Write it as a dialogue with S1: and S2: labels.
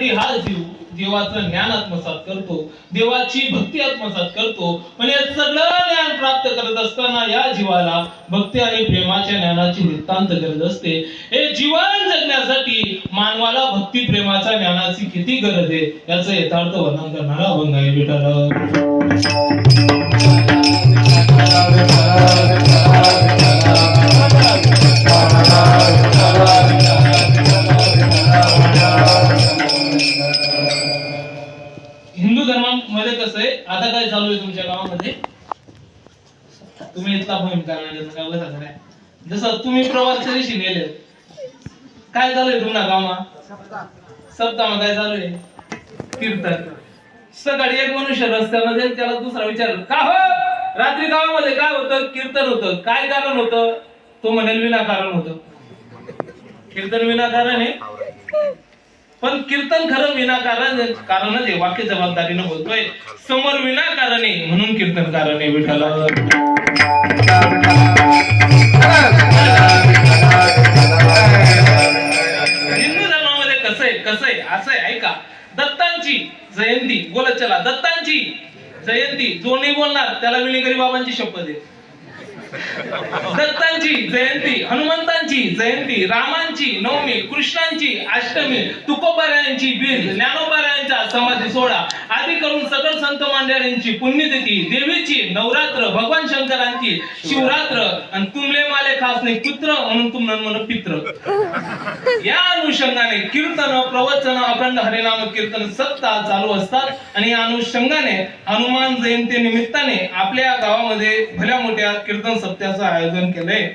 S1: जगण्यासाठी हा जीव देवाचं ज्ञान आत्मसात करतो, देवाची भक्ती आत्मसात करतो. पण हे सगळं ज्ञान प्राप्त करत असताना या जीवाला भक्ती आणि प्रेमाच्या ज्ञानाची नितांत गरज असते. हे जीवन जगण्यासाठी मानवाला भक्ती प्रेमाच्या ज्ञानाची किती गरज आहे याचं यथार्थ वर्णन करणारा अभंग आहे विठ्ठल. हिंदू धर्मामध्ये कसं आहे, आता काय चालू आहे तुमच्या गावामध्ये, तुम्ही इथला भूम करणार जसं तुम्ही प्रवासच्या दिवशी नेले, काय चालू आहे तुमच्या गावात सप्ताह काय चालू आहे, कीर्तन. सकाळी एक मनुष्य रस्त्यामध्ये त्याला दुसरा विचारलं, का हो रात्री गावामध्ये काय होतं, कीर्तन होतं, काय कारण होतं, तो म्हणेल विनाकारण होतं. कीर्तन विनाकारण आहे, पण कीर्तन खरं विनाकारण कारणच आहे, वाक्य जबाबदारीनं बोलतोय. समोर विनाकारण आहे म्हणून कीर्तन कारण आहे विठ्ठल. हिंदू धर्मामध्ये कसं आहे असं आहे, ऐका. दत्तांची जयंती बोलत चला, दत्तांची जयंती जो नाही बोलणार त्याला विणेकरी बाबांची शपथ आहे. दत्तांची जयंती, हनुमंतांची जयंती, रामांची नवमी, कृष्णांची अष्टमी, तुकोबारायांची बीज, ज्ञानोबारायांचा समाधी सोहळा आदी करून सकल संत मंडळींची पुण्यतिथी, देवीची नवरात्र, भगवान शंकरांची शिवरात्र आणि तुमले माले खास नाही पुत्र म्हणून तुमनं मन पित्र. या अनुषंगाने कीर्तन, प्रवचन, अखंड हरिनाम कीर्तन सप्ताह चालू असतात. आणि या अनुषंगाने हनुमान जयंती निमित्ताने आपल्या गावामध्ये भल्या मोठ्या कीर्तन सप्त्याचं आयोजन केलंय.